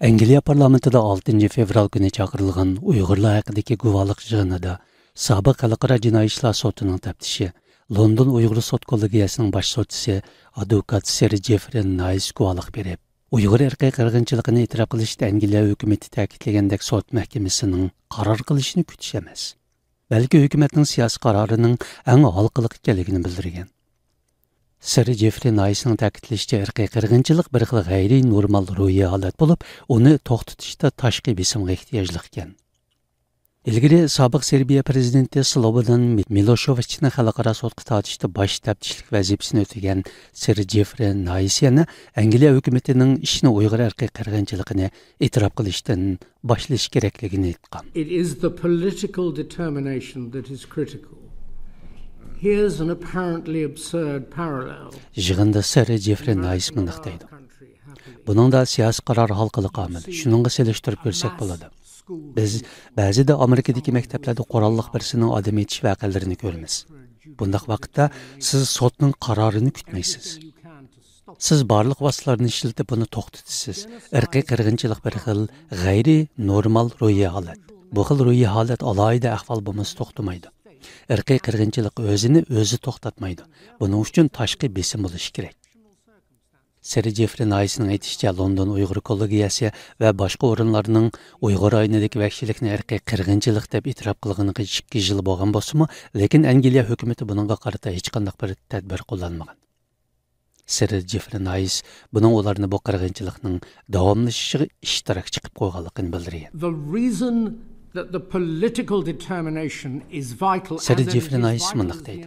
Angliya parlamentida 6 fevral kuni chaqirilgan Uyg'urlar haqidagi guvohlik yig'inida sobiq xalqaro jinoiy ishlar sotining taftishi London Uyg'ur sud kollegiyasining bosh sotchisi advokat Sir Jeffrey Nice guvohlik berib, Uyg'ur irqiy qirg'inchiligini e'tirof qilishda Angliya hukumati ta'kidlagandek sud mahkamasining qaror qilishini kutish emas, balki hukumatning siyosiy qarorining eng halqiliq ekanligini bildirgan. Sir Jeffrey Nice'ning ta'kidlashicha, irqiy qirg'inchilik bir xil g'ayri normal ruhiy holat bo'lib, uni to'xtatishda tashqi besimga ehtiyojli ekan. Ilgari sobiq Serbiya prezidenti Slobodan Miloševićni xalqaro sudga tortishda bosh taftishlik vazifasini o'tagan Sir Jeffrey Nice yana Angliya hukumatining ishni Uyg'ur irqiy qirg'inchiligini e'tirof qilishdan boshlash kerakligini aytgan. It is the political determination that is critical. Here's an apparently absurd parallel. Yig'inda Sir Jeffrey Nice mundaq deydi. Buningda siyosiy qaror halqiliq omil. Shuningga selishtirib ko'rsak bo'ladi. Biz ba'zida Amerikadagi maktablarda qurolliq birisining odam etish voqealarini ko'ramiz. Bundaq vaqtda siz sudning qarorini kutmaysiz. Siz barliq vositalarni ishlatib buni to'xtatasiz. Irqiy qirg'inchilik bir xil g'ayri normal ruhiy holat. Bu xil ruhiy holat alohida ahvol bo'lmasa to'xtamaydi. Irqiy qirg'inchilik o'zini o'zi to'xtatmaydi. Buning uchun tashqi besim bo'lishi kerak. Sir Jeffrey Nice'ning aytishicha, London Uyg'ur kollegiyasi va boshqa o'rinlarning Uyg'ur aynidagi vahshiylikni irqiy qirg'inchilik deb e'tirof qilganiga 2 yil bo'lgan bo'lsa-mu, lekin Angliya hukumati buningga qarata hech qanday bir tadbir qo'llanmagan. Sir Jeffrey Nice buning ularni bu qirg'inchilikning davomlashishiga ishtirokchi qilib qo'yganligini bildirgan. The reason that the political determination is vital. Sir Jeffrey Nice mundaq deydi.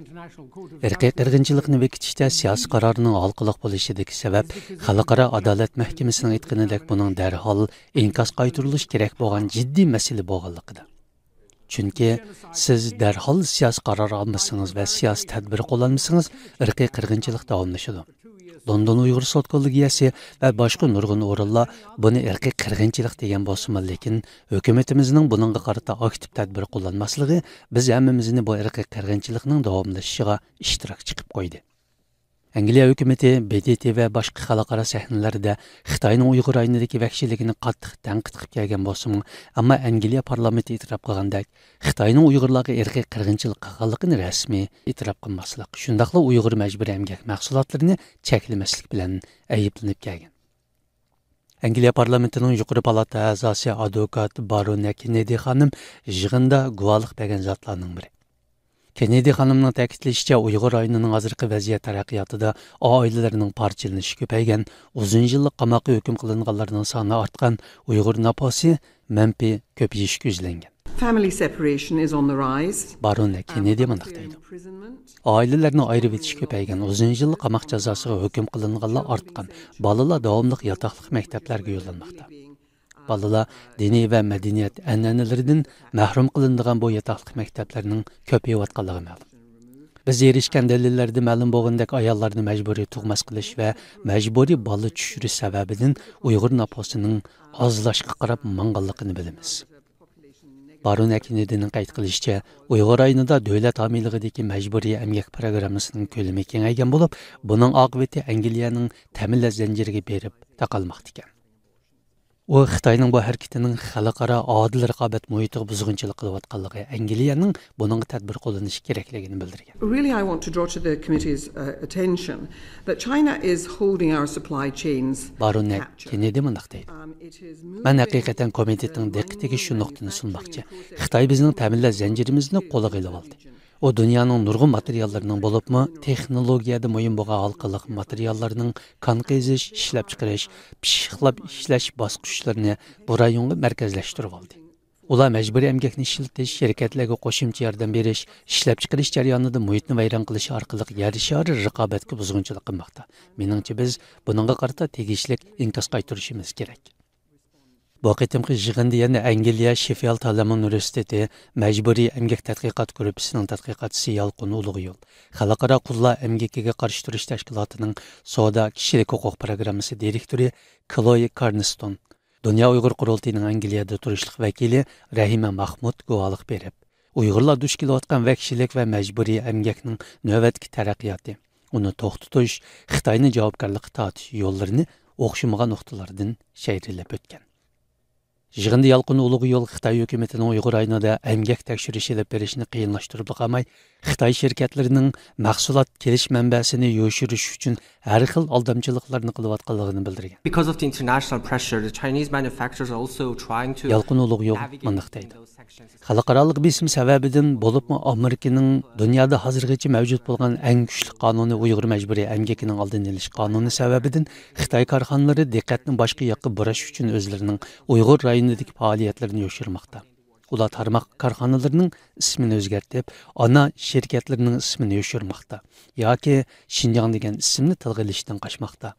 Irqiy qirg'inchilikni bekitishda siyosiy qarorning halqiliq bo'lishidagi sabab xalqaro adolat mahkamasining aytganidek buning darhol inkos qaytarilishi kerak bo'lgan jiddiy masala bo'lganligida. Chunki siz darhol siyosiy qaror olmasangiz va siyosiy tadbir qo'llanmasangiz, irqiy qirg'inchilik davomlashadi. London Uyg'ur sud kollegiyasi va boshqa nurg'un o'rinlar buni irqiy qirg'inchilik degan bo'lsa-mu, lekin hukumatimizning buningga qarata aktiv tadbir qo'llanmasligi biz hammamizni bu irqiy qirg'inchilikning davomlashishiga ishtirokchi qilib qo'ydi. Angliya hukumati BDT va boshqa xalqaro sahnalarda Xitoyning Uyg'ur aynidagi vahshiyligini qattiq tanqid qilib kelgan bo'lsa-mu, ammo Angliya parlamenti e'tirof qilgandek, Xitoyning Uyg'urlarga irqiy qirg'inchilik qilganligini rasmiy e'tirof qilmaslik, shundaqla Uyg'ur majburiy emgak mahsulotlarini cheklamaslik bilan ayblanib kelgan. Angliya parlamentining yuqori palata a'zosi advokat Barona Kennedy xonim yig'inda guvohlik bergan zotlarning biri. Kennedy xonimning ta'kidlashicha, Uyg'ur aynining hozirgi vaziyat taraqqiyotida oilalarning parchalanishi ko'paygan, uzun yillik qamoqqa hukm qilinganlarning soni ortgan, Uyg'ur naposi manfi ko'payish ko'zlangan. Family separation is on the rise. Barona Kennedy mundaq deydi. Oilalarni ayirib etish ko'paygan, uzun yillik qamoq jazosiga hukm qilinganlar ortgan, bolalar davomli yotoqliq maktablarga yo'llanmoqda. Balalar diniy va madaniyat an'analaridan mahrum qilinadigan bu yotoqliq maktablarning ko'payayotganligi ma'lum. Biz erishgan dalillarda ma'lum bo'lgandek ayollarni majburiy tug'mas qilish va majburiy bola tushirish sababidan Uyg'ur naposining ozlashga qarab manganligini bilamiz. Barun Kennedy'ning qayd qilishicha, Uyg'ur aynida davlat homiyligidagi majburiy emgak programmasining ko'lami kengaygan bo'lib, buning oqibati Angliyaning ta'minlash zanjiriga berib taqalmoqda ekan. U Xitoyning bu harakatining xalqaro odil raqobat muhitiga buzg'unchilik qilayotganligi, Angliyaning buningga tadbir qo'llanishi kerakligini bildirgan. Really, I want to draw to the committee's attention that China is holding our supply chains. Barun Kennedy mundaq deydi. Men haqiqatan komitetning diqqatiga shu nuqtani sunmoqchi. Xitoy bizning ta'minlash zanjirimizni qo'lga olib oldi. O dunyoning nurg'un materiallarining bo'libmi, texnologiyada muhim bo'lgan halqiliq materiallarning qanqizish, ishlab chiqarish, pishiqlab ishlash bosqichlarini bu rayonga markazlashtirib oldi. Ular majburiy emgakni ishlatish, shirkatlarga qo'shimcha yordam berish, ishlab chiqarish jarayonida muhitni vayron qilish orqali yer shari raqobatga buzg'unchilik qilmoqda. Meningcha biz buningga qarata tegishli inkos qaytarishimiz kerak. Bu qitimqi yig'inda yana Angliya Sheffield Ta'lim universiteti majburiy emgak tadqiqot guruhining tadqiqotchisi Yalqin Ulug'yo'l, xalqaro qullar emgakiga qarshi turish tashkilotining Soda kishilik huquq programmasi direktori Chloe Carniston, Dunyo Uyg'ur qurultiyining Angliyada turishliq vakili Rahima Mahmud guvohlik berib, Uyg'urlar duch kelayotgan vahshiylik va majburiy emgakning navbatdagi taraqqiyoti, uni to'xtatish, Xitoyni javobgarlikka tortish yo'llarini o'xshamagan nuqtalardan shayrlab o'tgan. Yig'inda Yalqın Uluğ Yo'l Xitoy hukumatining Uyg'ur rayonida emgak tekshirish ilib berishni qiyinlashtirib qolmay, Xitoy shirkatlarining mahsulot kelish manbasini yo'shirish uchun har xil aldamchiliklarni qilayotganligini bildirgan. Because of the international pressure, the Chinese manufacturers are also trying to Yalqın Uluğ Yo'l mundaq deydi. Xalqarалық besim səbəbidən bolubmu Amerikanın dünyada hazırgacha mavjud bo'lgan eng kuchli qonuni Uyg'ur majburiy emgakining oldini olish qonuni səbəbidən Xitoy korxonalari diqqatni boshqa yoqqa burash uchun o'zlarining Uyg'ur rayonidagi faoliyatlarini yoshirmoqda. Ular tarmoq korxonalarining ismini o'zgartirib, ana shirkatlarining ismini yoshirmoqda yoki Xinjiang degan ismni tilga ilishdan qochmoqda.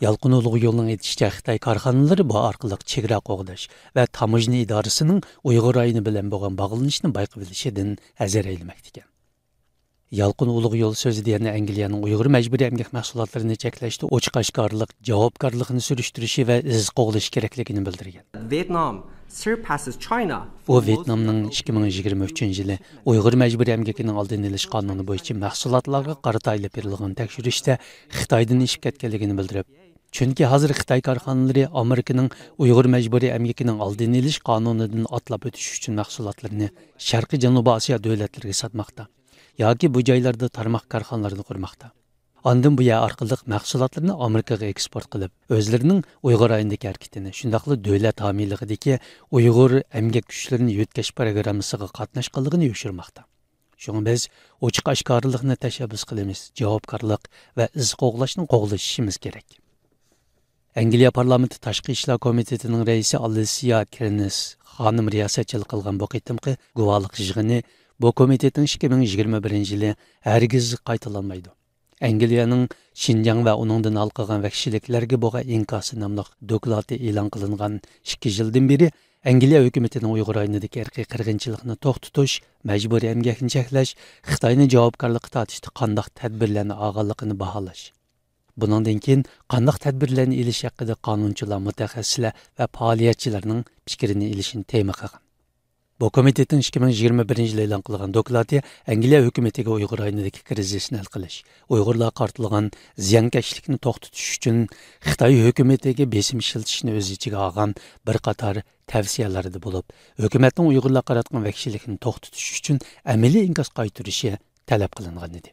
Yalqın Uluğ Yo'lning aytishicha, Xitoy korxonalari bu orqali chegara qo'g'dash va tamojna idorasining Uyg'ur rayoni bilan bo'lgan bog'lanishni bayqab olishidan hazar aylamoqda ekan. Yalqın Uluğ Yo'l so'zida yana Angliyaning Uyg'ur majburiy emgak mahsulotlarini cheklashda ochiqashkorlik, javobgarlikni surishtirishi va iz qo'g'lash kerakligini bildirgan. Vietnam surpasses China. U Vietnamning 2023-yili Uyg'ur majburiy emgakining oldini olish qonuni bo'yicha mahsulotlarga qarata aylab berilgan tekshirishda Xitoydan ishib ketganligini bildirib, chunki hozir Xitoy korxonalari Amerikaning Uyg'ur majburiy emgakining oldini olish qonunidan otlab o'tish uchun mahsulotlarni Sharqiy Janubiy Osiyo davlatlariga sotmoqda yoki bu joylarda tarmoq korxonalarini qurmoqda. Ondan bu yer orqali mahsulotlarni Amerikaga eksport qilib, o'zlarining Uyg'ur rayonidagi harakatini, shundaqli davlat homiyligidagi Uyg'ur emgak kuchlarini yo'tkash programmasiga qatnashganligini yoshirmoqda. Shunga biz ochiq oshkorlikni tashabbus qilamiz, javobgarlik va iz qo'g'lashni qo'g'lashimiz kerak. Angliya parlamenti tashqi ishlar komitetining raisi Alicia Kearns xonim riyosatchilik qilgan bu qitimqi guvohlik yig'ini bu komitetning 2021-yili hargiz qaytalanmaydi. Angliyaning Xinjiang va uningdan alqagan vahshiyliklarga bo'lgan inkosi nomli doklati e'lon qilingan 2 yildan beri Angliya hukumatining Uyg'ur rayonidagi irqiy qirg'inchilikni to'xtatish, majburiy emgakni cheklash, Xitoyni javobgarlikka tortishda qanday tadbirlarni olganligini baholash. Bundan keyin qanday tadbirlarni elish haqida qonunchilar, mutaxassislar va faoliyatchilarning fikrini elishini tema qilgan. Bu komitetning 2021-yili e'lon qilgan doklati Angliya hukumatiga Uyg'ur rayonidagi krizisni hal qilish, Uyg'urlarga qartilgan ziyonkashlikni to'xtatish uchun Xitoy hukumatiga besim ishlatishni o'z ichiga olgan bir qator tavsiyalarida bo'lib, hukumatning Uyg'urlarga qaratgan vahshiylikni to'xtatish uchun amaliy inkas qaytarishi talab qilingan edi.